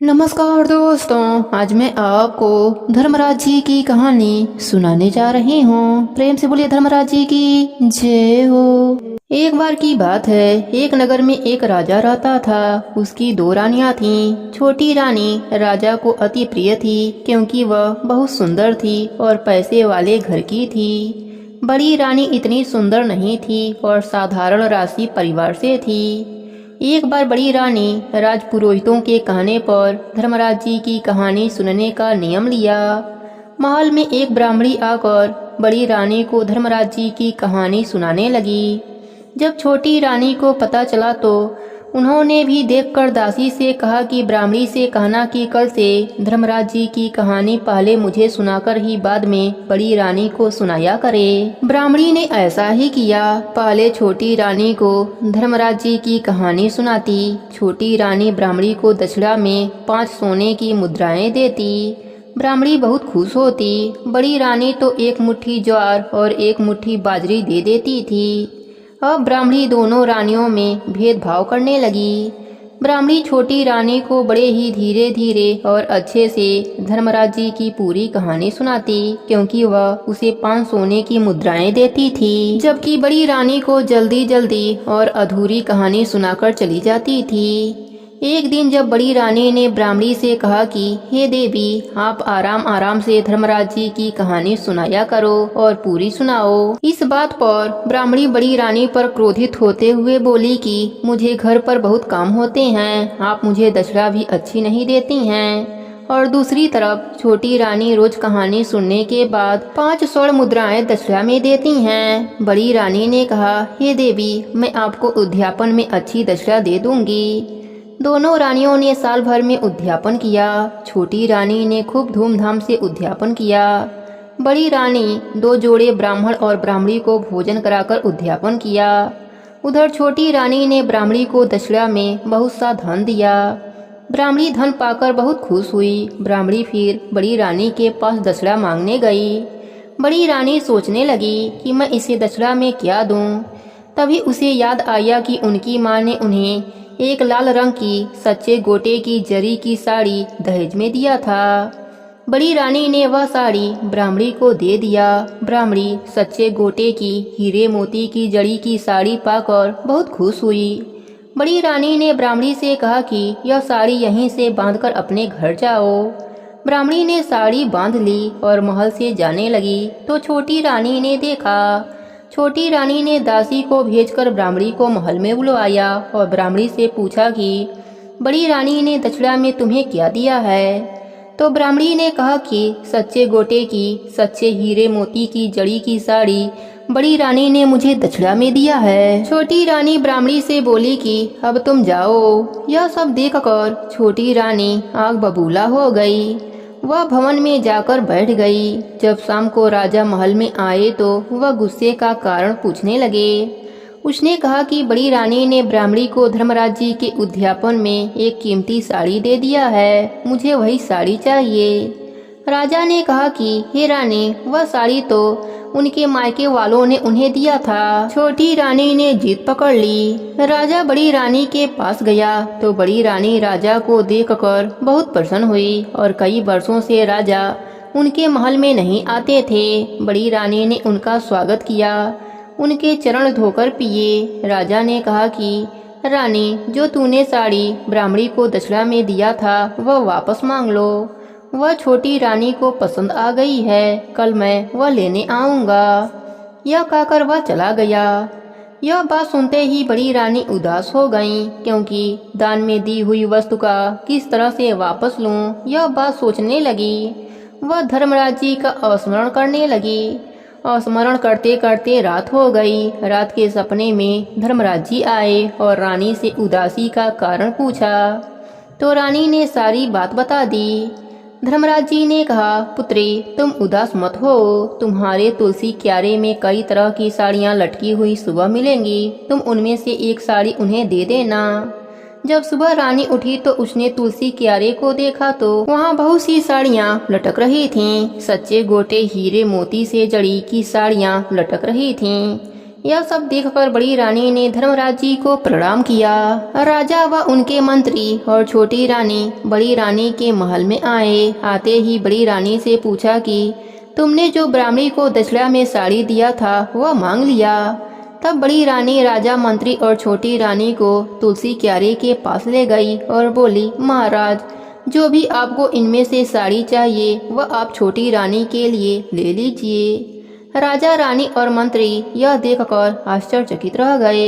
नमस्कार दोस्तों, आज मैं आपको धर्मराज जी की कहानी सुनाने जा रही हूँ। प्रेम से बोलिए धर्मराज जी की जय हो। एक बार की बात है, एक नगर में एक राजा रहता था। उसकी दो रानियां थीं। छोटी रानी राजा को अति प्रिय थी क्योंकि वह बहुत सुंदर थी और पैसे वाले घर की थी। बड़ी रानी इतनी सुंदर नहीं थी और साधारण राशि परिवार से थी। एक बार बड़ी रानी राजपुरोहितों के कहने पर धर्मराज जी की कहानी सुनने का नियम लिया। महल में एक ब्राह्मणी आकर बड़ी रानी को धर्मराज जी की कहानी सुनाने लगी। जब छोटी रानी को पता चला तो उन्होंने भी देखकर दासी से कहा कि ब्राह्मणी से कहना कि कल से धर्मराज जी की कहानी पहले मुझे सुनाकर ही बाद में बड़ी रानी को सुनाया करे। ब्राह्मणी ने ऐसा ही किया। पहले छोटी रानी को धर्मराज जी की कहानी सुनाती। छोटी रानी ब्राह्मणी को दक्षिणा में 5 सोने की मुद्राएं देती। ब्राह्मणी बहुत खुश होती। बड़ी रानी तो 1 मुट्ठी ज्वार और 1 मुट्ठी बाजरी दे देती थी। अब ब्राह्मणी दोनों रानियों में भेदभाव करने लगी। ब्राह्मणी छोटी रानी को बड़े ही धीरे धीरे और अच्छे से धर्मराज जी की पूरी कहानी सुनाती क्योंकि वह उसे 5 सोने की मुद्राएं देती थी, जबकि बड़ी रानी को जल्दी जल्दी और अधूरी कहानी सुनाकर चली जाती थी। एक दिन जब बड़ी रानी ने ब्राह्मणी से कहा कि हे देवी, आप आराम आराम से धर्मराज जी की कहानी सुनाया करो और पूरी सुनाओ। इस बात पर ब्राह्मणी बड़ी रानी पर क्रोधित होते हुए बोली कि मुझे घर पर बहुत काम होते हैं, आप मुझे दक्षिणा भी अच्छी नहीं देती हैं। और दूसरी तरफ छोटी रानी रोज कहानी सुनने के बाद 5 स्वर्ण मुद्राएं दक्षिणा में देती हैं। बड़ी रानी ने कहा, हे देवी, मैं आपको उद्यापन में अच्छी दक्षिणा दे दूंगी। दोनों रानियों ने साल भर में उद्यापन किया। छोटी रानी ने खूब धूमधाम से उद्यापन किया। बड़ी रानी 2 जोड़े ब्राह्मण और ब्राह्मणी को भोजन कराकर उद्यापन किया। उधर छोटी रानी ने ब्राह्मणी को दक्षिणा में बहुत सा धन दिया। ब्राह्मणी धन पाकर बहुत खुश हुई। ब्राह्मणी फिर बड़ी रानी के पास दक्षिणा मांगने गई। बड़ी रानी सोचने लगी कि मैं इसे दक्षिणा में क्या दूं। तभी उसे याद आया कि उनकी माँ ने उन्हें एक लाल रंग की सच्चे गोटे की जरी की साड़ी दहेज में दिया था। बड़ी रानी ने वह साड़ी ब्राह्मणी को दे दिया। ब्राह्मणी सच्चे गोटे की हीरे मोती की जड़ी की साड़ी पाकर बहुत खुश हुई। बड़ी रानी ने ब्राह्मणी से कहा कि यह साड़ी यहीं से बांधकर अपने घर जाओ। ब्राह्मणी ने साड़ी बांध ली और महल से जाने लगी तो छोटी रानी ने देखा। छोटी रानी ने दासी को भेजकर ब्राह्मणी को महल में बुलवाया और ब्राह्मणी से पूछा कि बड़ी रानी ने दक्षिणा में तुम्हें क्या दिया है। तो ब्राह्मणी ने कहा कि सच्चे गोटे की सच्चे हीरे मोती की जड़ी की साड़ी बड़ी रानी ने मुझे दक्षिणा में दिया है। छोटी रानी ब्राह्मणी से बोली कि अब तुम जाओ। यह सब देखकर छोटी रानी आग बबूला हो गई। वह भवन में जाकर बैठ गई। जब शाम को राजा महल में आए तो वह गुस्से का कारण पूछने लगे। उसने कहा कि बड़ी रानी ने ब्राह्मणी को धर्मराज जी के उद्यापन में एक कीमती साड़ी दे दिया है, मुझे वही साड़ी चाहिए। राजा ने कहा कि हे रानी, वह साड़ी तो उनके मायके वालों ने उन्हें दिया था। छोटी रानी ने जीत पकड़ ली। राजा बड़ी रानी के पास गया तो बड़ी रानी राजा को देखकर बहुत प्रसन्न हुई और कई वर्षों से राजा उनके महल में नहीं आते थे। बड़ी रानी ने उनका स्वागत किया, उनके चरण धोकर पिए। राजा ने कहा कि रानी, जो तूने साड़ी ब्राह्मणी को दक्षिणा में दिया था वह वापस मांग लो। वह छोटी रानी को पसंद आ गई है, कल मैं वह लेने आऊंगा। यह कहकर वह चला गया। यह बात सुनते ही बड़ी रानी उदास हो गईं क्योंकि दान में दी हुई वस्तु का किस तरह से वापस लूं, यह बात सोचने लगी। वह धर्मराज जी का स्मरण करने लगी। स्मरण करते करते रात हो गई। रात के सपने में धर्मराज जी आए और रानी से उदासी का कारण पूछा तो रानी ने सारी बात बता दी। धर्मराज जी ने कहा, पुत्री, तुम उदास मत हो। तुम्हारे तुलसी क्यारे में कई तरह की साड़ियाँ लटकी हुई सुबह मिलेंगी, तुम उनमें से एक साड़ी उन्हें दे देना। जब सुबह रानी उठी तो उसने तुलसी क्यारे को देखा तो वहाँ बहुत सी साड़ियाँ लटक रही थीं। सच्चे गोटे हीरे मोती से जड़ी की साड़ियाँ लटक रही थीं। यह सब देखकर बड़ी रानी ने धर्मराज जी को प्रणाम किया। राजा व उनके मंत्री और छोटी रानी बड़ी रानी के महल में आए। आते ही बड़ी रानी से पूछा कि तुमने जो ब्राह्मणी को दक्षिणा में साड़ी दिया था वह मांग लिया। तब बड़ी रानी राजा, मंत्री और छोटी रानी को तुलसी क्यारी के पास ले गई और बोली, महाराज, जो भी आपको इनमें से साड़ी चाहिए वह आप छोटी रानी के लिए ले लीजिए। राजा, रानी और मंत्री यह देखकर आश्चर्यचकित रह गए।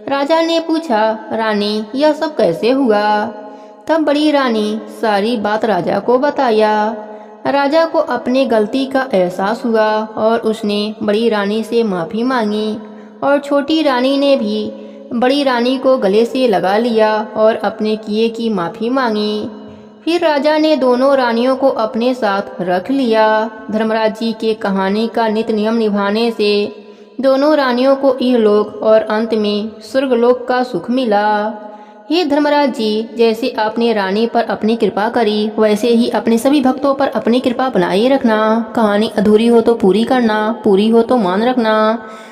राजा ने पूछा, रानी, यह सब कैसे हुआ? तब बड़ी रानी सारी बात राजा को बताया। राजा को अपनी गलती का एहसास हुआ और उसने बड़ी रानी से माफ़ी मांगी और छोटी रानी ने भी बड़ी रानी को गले से लगा लिया और अपने किए की माफ़ी मांगी। फिर राजा ने दोनों रानियों को अपने साथ रख लिया। धर्मराज जी के कहानी का नित्य नियम निभाने से दोनों रानियों को इहलोक और अंत में स्वर्गलोक का सुख मिला। हे धर्मराज जी, जैसे आपने रानी पर अपनी कृपा करी वैसे ही अपने सभी भक्तों पर अपनी कृपा बनाए रखना। कहानी अधूरी हो तो पूरी करना, पूरी हो तो मान रखना।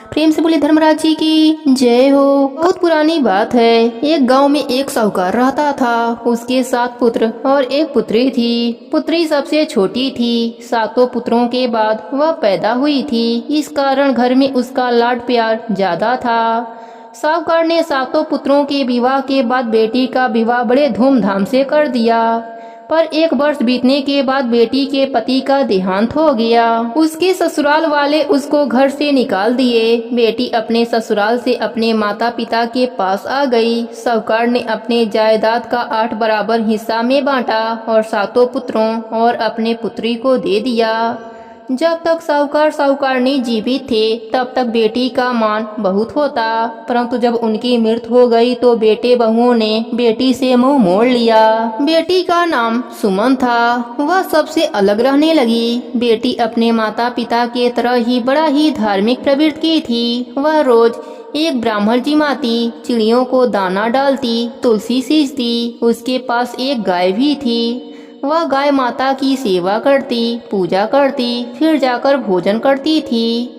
प्रेम से बोले धर्मराज जी की जय हो। बहुत पुरानी बात है। एक गांव में एक साहूकार रहता था। उसके 7 पुत्र और एक पुत्री थी। पुत्री सबसे छोटी थी। 7 पुत्रों के बाद वह पैदा हुई थी। इस कारण घर में उसका लाड प्यार ज्यादा था। साहूकार ने 7 पुत्रों के विवाह के बाद बेटी का विवाह बड़े धूमधाम से कर दिया। पर 1 वर्ष बीतने के बाद बेटी के पति का देहांत हो गया। उसके ससुराल वाले उसको घर से निकाल दिए। बेटी अपने ससुराल से अपने माता पिता के पास आ गई। साहूकार ने अपने जायदाद का 8 बराबर हिस्सा में बांटा और 7 पुत्रों और अपने पुत्री को दे दिया। जब तक साहूकार साहूकारनी जीवित थे तब तक बेटी का मान बहुत होता, परंतु जब उनकी मृत्यु हो गई तो बेटे बहुओं ने बेटी से मुंह मोड़ लिया। बेटी का नाम सुमन था। वह सबसे अलग रहने लगी। बेटी अपने माता पिता के तरह ही बड़ा ही धार्मिक प्रवृत्ति की थी। वह रोज एक ब्राह्मण जिमाती, चिड़ियों को दाना डालती, तुलसी सींचती। उसके पास एक गाय भी थी। वह गाय माता की सेवा करती, पूजा करती, फिर जाकर भोजन करती थी।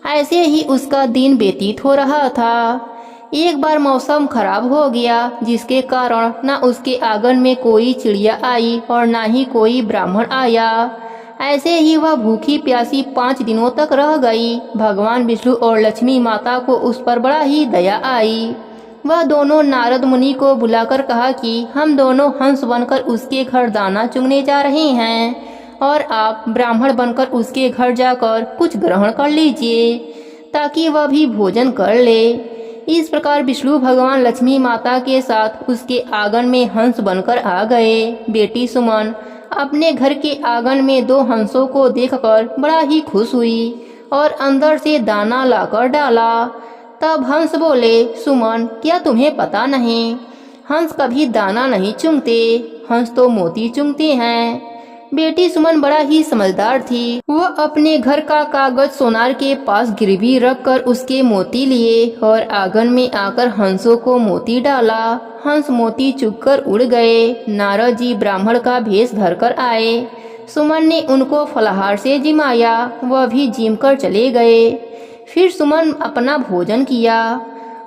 ऐसे ही उसका दिन व्यतीत हो रहा था। एक बार मौसम खराब हो गया, जिसके कारण न उसके आंगन में कोई चिड़िया आई और न ही कोई ब्राह्मण आया। ऐसे ही वह भूखी प्यासी 5 दिनों तक रह गई। भगवान विष्णु और लक्ष्मी माता को उस पर बड़ा ही दया आई। वह दोनों नारद मुनि को बुलाकर कहा कि हम दोनों हंस बनकर उसके घर दाना चुगने जा रहे हैं और आप ब्राह्मण बनकर उसके घर जाकर कुछ ग्रहण कर लीजिए ताकि वह भी भोजन कर ले। इस प्रकार विष्णु भगवान लक्ष्मी माता के साथ उसके आंगन में हंस बनकर आ गए। बेटी सुमन अपने घर के आंगन में 2 हंसों को देखकर बड़ा ही खुश हुई और अंदर से दाना लाकर डाला। तब हंस बोले, सुमन, क्या तुम्हें पता नहीं, हंस कभी दाना नहीं चुगते, हंस तो मोती चुगते हैं। बेटी सुमन बड़ा ही समझदार थी। वह अपने घर का कागज सोनार के पास गिरवी रखकर उसके मोती लिए और आंगन में आकर हंसों को मोती डाला। हंस मोती चुगकर उड़ गए। नारद जी ब्राह्मण का भेष धरकर आए। सुमन ने उनको फलाहार से जिमाया। वह भी जिम कर चले गए। फिर सुमन अपना भोजन किया।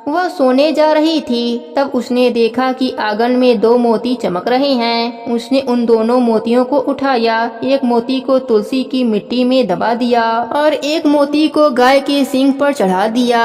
वह सोने जा रही थी, तब उसने देखा कि आंगन में 2 मोती चमक रहे हैं। उसने उन दोनों मोतियों को उठाया। एक मोती को तुलसी की मिट्टी में दबा दिया और एक मोती को गाय के सींग पर चढ़ा दिया।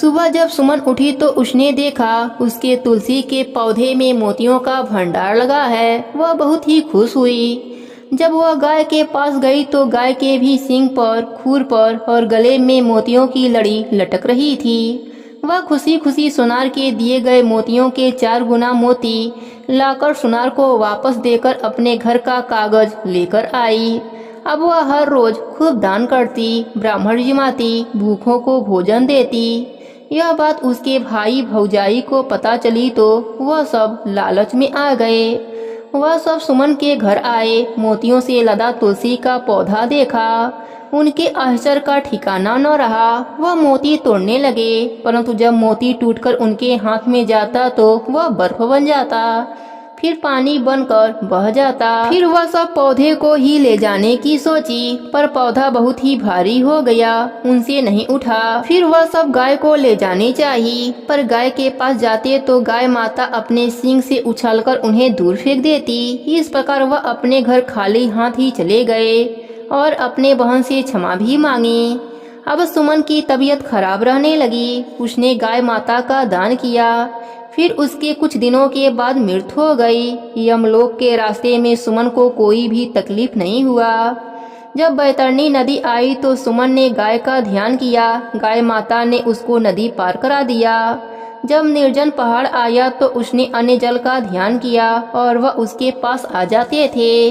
सुबह जब सुमन उठी तो उसने देखा उसके तुलसी के पौधे में मोतियों का भंडार लगा है। वह बहुत ही खुश हुई। जब वह गाय के पास गई तो गाय के भी सींग पर, खूर पर और गले में मोतियों की लड़ी लटक रही थी। वह खुशी खुशी सुनार के दिए गए मोतियों के 4 गुना मोती लाकर सुनार को वापस देकर अपने घर का कागज लेकर आई। अब वह हर रोज खूब दान करती, ब्राह्मण जिमाती, भूखों को भोजन देती। यह बात उसके भाई भौजाई को पता चली तो वह सब लालच में आ गए। वह सब सुमन के घर आए। मोतियों से लदा तुलसी का पौधा देखा। उनके आश्चर्य का ठिकाना न रहा। वह मोती तोड़ने लगे, परंतु जब मोती टूटकर उनके हाथ में जाता तो वह बर्फ बन जाता। फिर पानी बनकर बह जाता। फिर वह सब पौधे को ही ले जाने की सोची, पर पौधा बहुत ही भारी हो गया, उनसे नहीं उठा। फिर वह सब गाय को ले जाने चाहिए, पर गाय के पास जाते तो गाय माता अपने सींग से उछालकर उन्हें दूर फेंक देती। इस प्रकार वह अपने घर खाली हाथ ही चले गए और अपने बहन से क्षमा भी मांगी। अब सुमन की तबीयत खराब रहने लगी। उसने गाय माता का दान किया। फिर उसके कुछ दिनों के बाद मृत्यु हो गई। यमलोक के रास्ते में सुमन को कोई भी तकलीफ नहीं हुआ। जब बैतरणी नदी आई तो सुमन ने गाय का ध्यान किया। गाय माता ने उसको नदी पार करा दिया। जब निर्जन पहाड़ आया तो उसने अन्य जल का ध्यान किया और वह उसके पास आ जाते थे।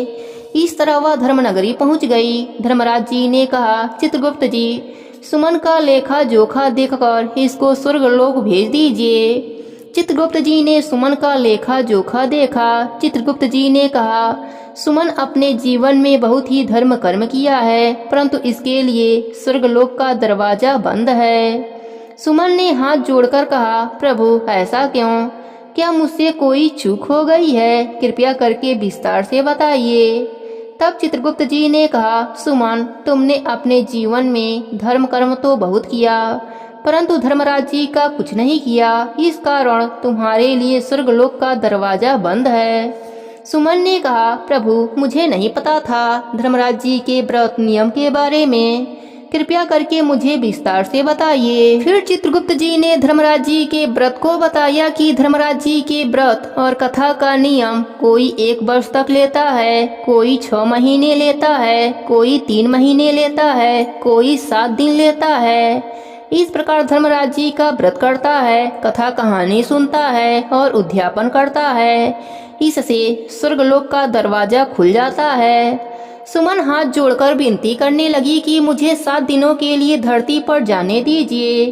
इस तरह वह धर्मनगरी पहुंच गई। धर्मराज जी ने कहा, चित्रगुप्त जी, सुमन का लेखा जोखा देखकर इसको स्वर्गलोक भेज दीजिए। चित्रगुप्त जी ने सुमन का लेखा जोखा देखा। चित्रगुप्त जी ने कहा, सुमन अपने जीवन में बहुत ही धर्म कर्म किया है, परंतु इसके लिए स्वर्गलोक का दरवाजा बंद है। सुमन ने हाथ जोड़कर कहा, प्रभु ऐसा क्यों? क्या मुझसे कोई चूक हो गई है? कृपया करके विस्तार से बताइए। तब चित्रगुप्त जी ने कहा, सुमन, तुमने अपने जीवन में धर्म कर्म तो बहुत किया, परंतु धर्मराज जी का कुछ नहीं किया। इस कारण तुम्हारे लिए स्वर्गलोक का दरवाजा बंद है। सुमन ने कहा, प्रभु मुझे नहीं पता था धर्मराज जी के व्रत नियम के बारे में, कृपया करके मुझे विस्तार से बताइए। फिर चित्रगुप्त जी ने धर्मराज जी के व्रत को बताया कि धर्मराज जी के व्रत और कथा का नियम कोई 1 वर्ष तक लेता है, कोई 6 महीने लेता है, कोई 3 महीने लेता है, कोई 7 दिन लेता है। इस प्रकार धर्मराज जी का व्रत करता है, कथा कहानी सुनता है और उद्यापन करता है। इससे स्वर्गलोक का दरवाजा खुल जाता है। सुमन हाथ जोड़कर विनती करने लगी कि मुझे 7 दिनों के लिए धरती पर जाने दीजिए।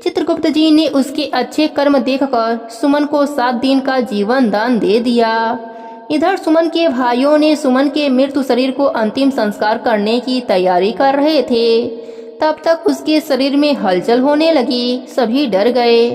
चित्रगुप्त जी ने उसके अच्छे कर्म देखकर सुमन को 7 दिन का जीवन दान दे दिया। इधर सुमन के भाइयों ने सुमन के मृत्यु शरीर को अंतिम संस्कार करने की तैयारी कर रहे थे। तब तक उसके शरीर में हलचल होने लगी। सभी डर गए।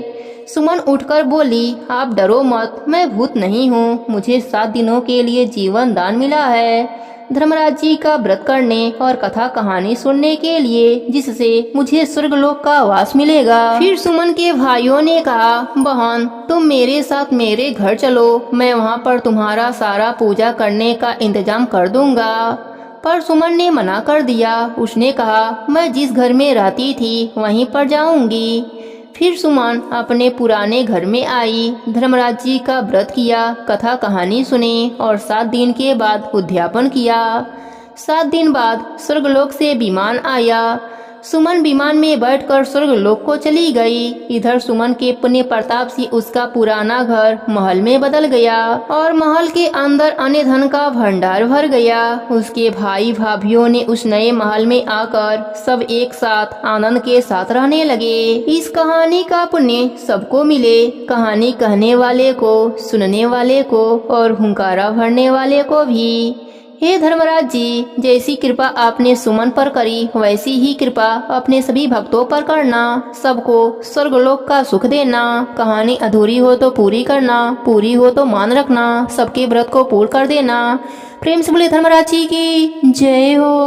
सुमन उठकर बोली, आप डरो मत, मैं भूत नहीं हूँ। मुझे 7 दिनों के लिए जीवन दान मिला है धर्मराज जी का व्रत करने और कथा कहानी सुनने के लिए, जिससे मुझे स्वर्गलोक का वास मिलेगा। फिर सुमन के भाइयों ने कहा, बहन तुम मेरे साथ मेरे घर चलो, मैं वहाँ पर तुम्हारा सारा पूजा करने का इंतजाम कर दूंगा। पर सुमन ने मना कर दिया। उसने कहा, मैं जिस घर में रहती थी वहीं पर जाऊंगी। फिर सुमन अपने पुराने घर में आई। धर्मराज जी का व्रत किया, कथा कहानी सुनी और 7 दिन के बाद उद्यापन किया। 7 दिन बाद स्वर्गलोक से विमान आया। सुमन विमान में बैठकर स्वर्गलोक को चली गई। इधर सुमन के पुण्य प्रताप से उसका पुराना घर महल में बदल गया और महल के अंदर अन्य धन का भंडार भर गया। उसके भाई भाभीियों ने उस नए महल में आकर सब एक साथ आनंद के साथ रहने लगे। इस कहानी का पुण्य सबको मिले, कहानी कहने वाले को, सुनने वाले को और हुंकारा भरने वाले को भी। हे धर्मराज जी, जैसी कृपा आपने सुमन पर करी वैसी ही कृपा अपने सभी भक्तों पर करना। सबको स्वर्गलोक का सुख देना। कहानी अधूरी हो तो पूरी करना, पूरी हो तो मान रखना। सबके व्रत को पूर्ण कर देना। प्रेम से बोले धर्मराज जी की जय हो।